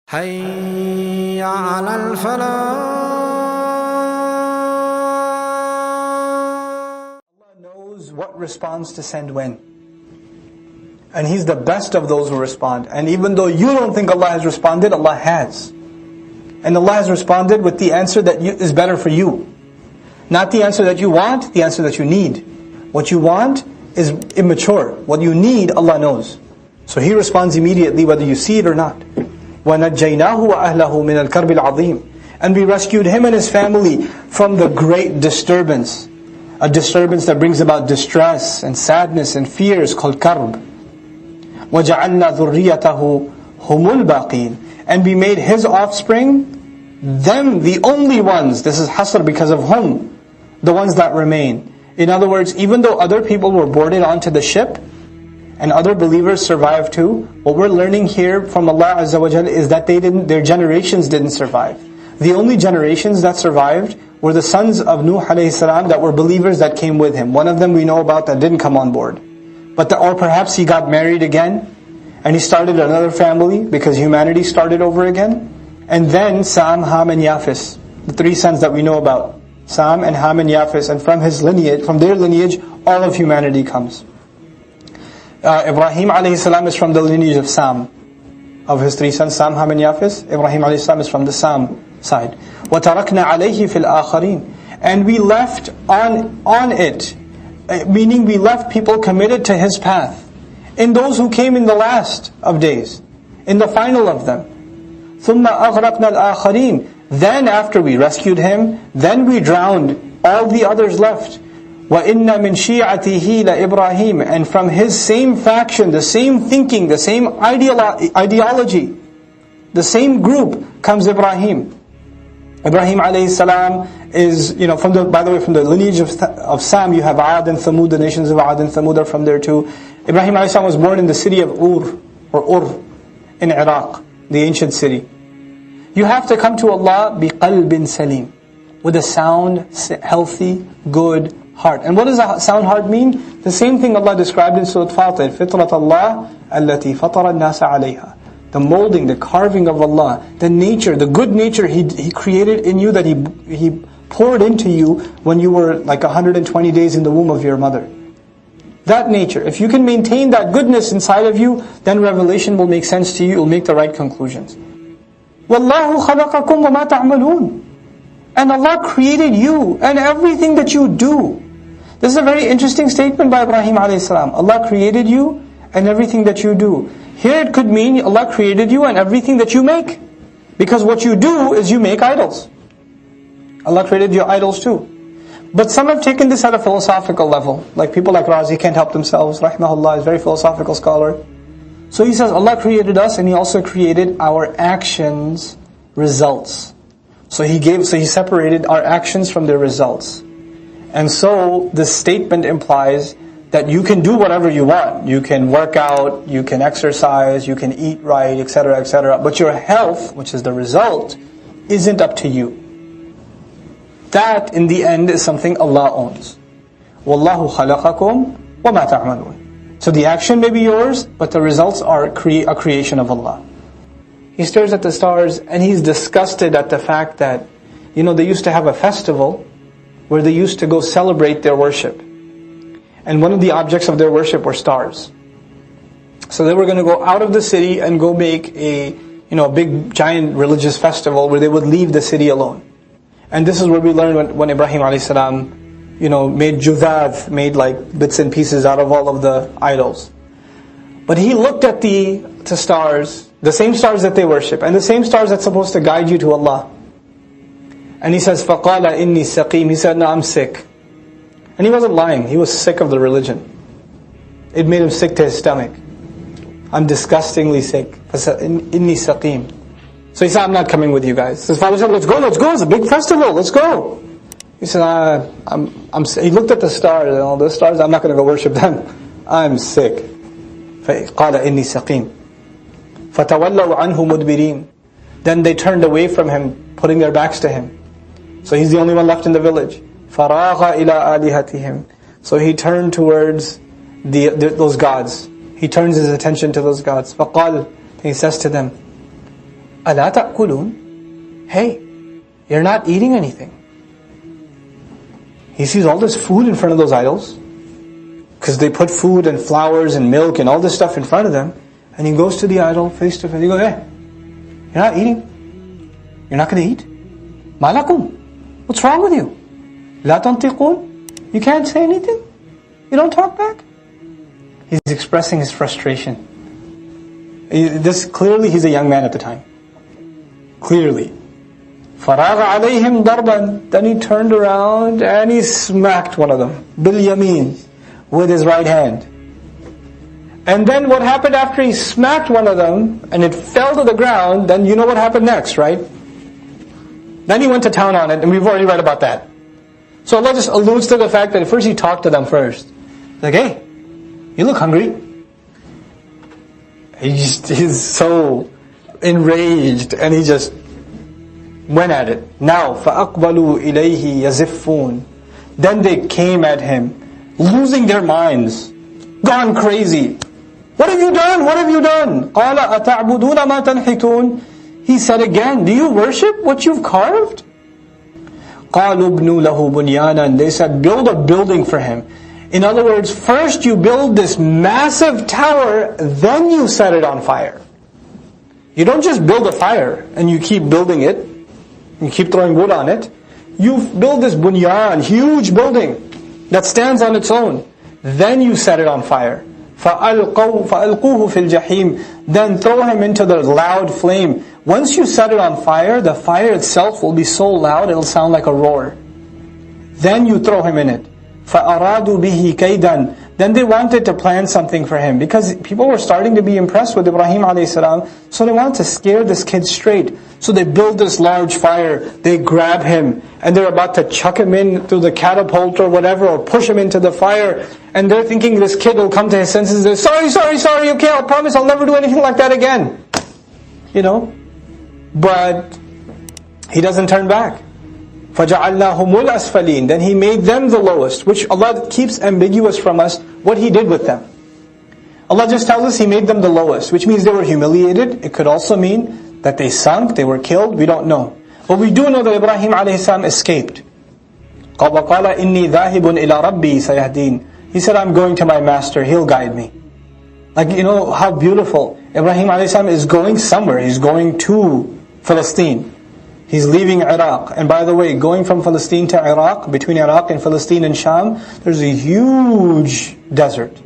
حي على الفلاح. Allah knows what response to send when. And He's the best of those who respond. And even though you don't think Allah has responded, Allah has. And Allah has responded with the answer that is better for you. Not the answer that you want, the answer that you need. What you want is immature. What you need, Allah knows. So He responds immediately whether you see it or not. وَنَجَّيْنَاهُ وَأَهْلَهُ مِنَ الْكَرْبِ الْعَظِيمِ. And we rescued him and his family from the great disturbance. A disturbance that brings about distress and sadness and fears called karb. وَجَعَلْنَا ذُرِّيَّتَهُ هُمُ الْبَاقِينَ. And we made his offspring, them the only ones. This is hasr because of whom? The ones that remain. In other words, even though other people were boarded onto the ship, and other believers survived too, what we're learning here from Allah Azza wa Jalla is that their generations didn't survive. The only generations that survived were the sons of Nuh alayhi salam that were believers that came with him. One of them we know about that didn't come on board. Or perhaps he got married again, and he started another family because humanity started over again. And then Sam, Ham and Yafis, the three sons that we know about. Sam and Ham and Yafis, and from their lineage, all of humanity comes. Ibrahim alayhi salam is from the lineage of Sam. Of his three sons, Sam, Ham and Yafis, Ibrahim alayhi salam is from the Sam side. وَتَرَكْنَا عَلَيْهِ فِي الْآخَرِينَ. And we left on it, meaning we left people committed to his path, in those who came in the last of days, in the final of them. ثُمَّ أَغْرَقْنَا الْآخَرِينَ. Then after we rescued him, then we drowned all the others left. وَإِنَّ مِنْ شِيعَتِهِ لَإِبْرَاهِيمَ. And from his same faction, the same thinking, the same ideology, the same group comes Ibrahim. Ibrahim alayhi salam is, by the way, from the lineage of Sam, you have Ad and Thamud, the nations of Ad and Thamud are from there too. Ibrahim alayhi salam was born in the city of Ur, in Iraq, the ancient city. You have to come to Allah biqalbin salim, with a sound, healthy, good heart. And what does a sound heart mean? The same thing Allah described in Surah Fatir, فِطْرَةَ اللَّهِ الَّتِي فَطَرَ النَّاسَ عَلَيْهَا. The molding, the carving of Allah, the nature, the good nature He created in you, that He poured into you when you were like 120 days in the womb of your mother. That nature, if you can maintain that goodness inside of you, then revelation will make sense to you, you'll make the right conclusions. وَاللَّهُ خَلَقَكُمْ وَمَا تَعْمَلُونَ. And Allah created you and everything that you do. This is a very interesting statement by Ibrahim a.s. Allah created you and everything that you do. Here it could mean Allah created you and everything that you make. Because what you do is you make idols. Allah created your idols too. But some have taken this at a philosophical level. Like people like Razi can't help themselves. Rahimahullah is a very philosophical scholar. So he says Allah created us and He also created our actions, results. So He separated our actions from their results. And so this statement implies that you can do whatever you want. You can work out, you can exercise, you can eat right, etc., etc. But your health, which is the result, isn't up to you. That, in the end, is something Allah owns. وَاللَّهُ خَلَقَكُمْ وَمَا تَعْمَلُونَ. So the action may be yours, but the results are a creation of Allah. He stares at the stars and he's disgusted at the fact that, they used to have a festival where they used to go celebrate their worship. And one of the objects of their worship were stars. So they were going to go out of the city and go make a big giant religious festival where they would leave the city alone. And this is what we learned when Ibrahim a.s. made judad, made like bits and pieces out of all of the idols. But he looked at the stars, the same stars that they worship, and the same stars that's supposed to guide you to Allah. And he says, فَقَالَ إِنِّي سَقِيمٌ. He said, no, I'm sick. And he wasn't lying, he was sick of the religion. It made him sick to his stomach. I'm disgustingly sick. إِنِّي سَقِيمٌ. So he said, I'm not coming with you guys. His father said, let's go, it's a big festival, let's go. He said, he looked at the stars, and all those stars, I'm not going to go worship them. I'm sick. فَقَالَ إِنِّي سَقِيمٌ. فَتَوَلَّوْا عَنْهُ مُدْبِرِينَ. Then they turned away from him, putting their backs to him. So he's the only one left in the village. فَرَاغَ إِلَىٰ آلِهَتِهِمْ. So he turned towards those gods. He turns his attention to those gods. فَقَالَ. He says to them, أَلَا تَأْكُلُونَ? Hey, you're not eating anything. He sees all this food in front of those idols, because they put food and flowers and milk and all this stuff in front of them, and he goes to the idol face to face. He goes, hey, you're not eating? You're not going to eat? مَا لَكُمْ? What's wrong with you? لَا تَنْطِقُونَ? You can't say anything? You don't talk back? He's expressing his frustration. Clearly he's a young man at the time. Clearly. فَرَاغَ عَلَيْهِمْ ضَرْبًا. Then he turned around and he smacked one of them. بِالْيَمِينِ. With his right hand. And then what happened after he smacked one of them and it fell to the ground, then you know what happened next, right? Then he went to town on it, and we've already read about that. So Allah just alludes to the fact that first he talked to them first. Like, hey, you look hungry. He's so enraged, and he just went at it. Now, فَأَقْبَلُوا إِلَيْهِ يَزِفُّونَ. Then they came at him, losing their minds, gone crazy. What have you done? What have you done? قَالَ أَتَعْبُدُونَ مَا تَنْحِتُونَ. He said again, do you worship what you've carved? قَالُوا ابْنُوا لَهُ بُنْيَانًا. They said, build a building for him. In other words, first you build this massive tower, then you set it on fire. You don't just build a fire and you keep building it, you keep throwing wood on it. You build this bunyan, huge building that stands on its own. Then you set it on fire. فَأَلْقُوهُ فِي الْجَحِيمِ. Then throw him into the loud flame. Once you set it on fire, the fire itself will be so loud it'll sound like a roar. Then you throw him in it. فَأَرَادُوا بِهِ كَيْدًا. Then they wanted to plan something for him, because people were starting to be impressed with Ibrahim a.s. So they wanted to scare this kid straight. So they build this large fire, they grab him, and they're about to chuck him in through the catapult or whatever, or push him into the fire. And they're thinking this kid will come to his senses. They're, sorry, okay, I'll promise I'll never do anything like that again. You know? But he doesn't turn back. فَجَعَلْنَاهُمُ الْأَسْفَلِينَ. Then he made them the lowest, which Allah keeps ambiguous from us what He did with them. Allah just tells us He made them the lowest, which means they were humiliated. It could also mean that they sunk, they were killed, we don't know. But we do know that Ibrahim a.s. escaped. وَقَالَ إِنِّي ذَاهِبٌ إِلَىٰ رَبِّي سَيَهْدِينَ. He said, I'm going to my master, He'll guide me. Like, you know, how beautiful. Ibrahim a.s. is going somewhere. He's going to Palestine. He's leaving Iraq. And by the way, going from Palestine to Iraq, between Iraq and Palestine and Sham, there's a huge desert.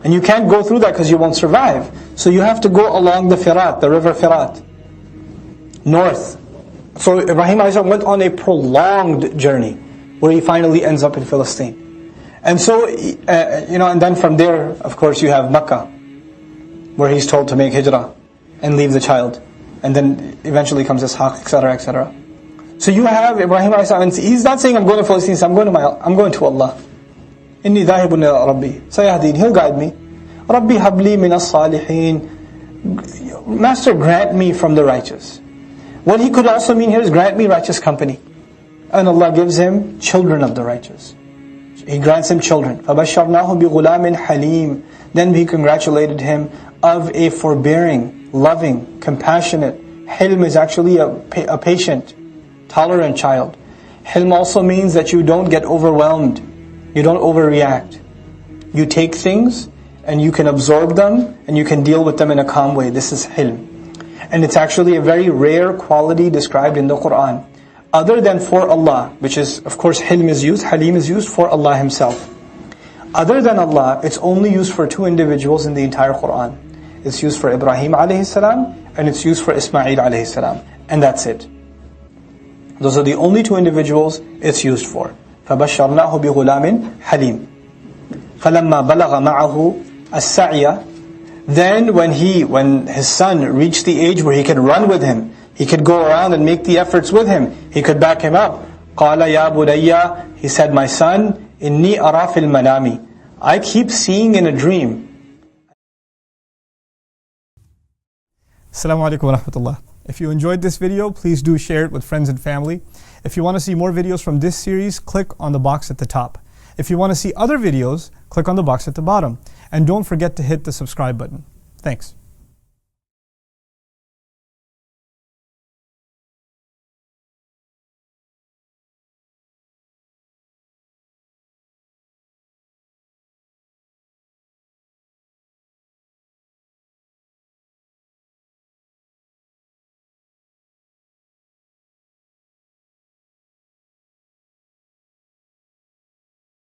And you can't go through that because you won't survive. So you have to go along the Firat, the river Firat, north. So Ibrahim a.s. went on a prolonged journey, where he finally ends up in Palestine. And so, and then from there, of course, you have Mecca, where he's told to make hijrah and leave the child. And then eventually comes Ishaq, etc., etc. So you have Ibrahim a.s. He's not saying I'm going to Palestine, I'm going to Allah. إِنِّي ذَاهِبٌ إِلَىٰ رَبِّي سَيَهْدِينِ. He'll guide me. رَبِّي هَبْ لِي مِنَ الصَّالِحِينَ. Master, grant me from the righteous. What he could also mean here is grant me righteous company. And Allah gives him children of the righteous. He grants him children. فَبَشَّرْنَاهُ بِغُلَامٍ حَلِيمٍ. Then we congratulated him of a forbearing, loving, compassionate. Hilm is actually a patient, tolerant child. Hilm also means that you don't get overwhelmed. You don't overreact. You take things and you can absorb them and you can deal with them in a calm way. This is hilm. And it's actually a very rare quality described in the Qur'an. Other than for Allah, which is, of course, hilm is used, halim is used for Allah Himself. Other than Allah, it's only used for two individuals in the entire Qur'an. It's used for Ibrahim a.s. and it's used for Ismail a.s. And that's it. Those are the only two individuals it's used for. فَبَشَّرْنَاهُ بِغُلَامٍ حَلِيمٍ فَلَمَّا بَلَغَ مَعَهُ السَّعْيَ. Then when his son reached the age where he could run with him, he could go around and make the efforts with him, he could back him up. قَالَ يَا بُنَيَّ. He said, my son, إِنِّي أَرَى فِي الْمَنَامِ. I keep seeing in a dream. Assalamu alaikum wa rahmatullah. If you enjoyed this video, please do share it with friends and family. If you want to see more videos from this series, click on the box at the top. If you want to see other videos, click on the box at the bottom. And don't forget to hit the subscribe button. Thanks.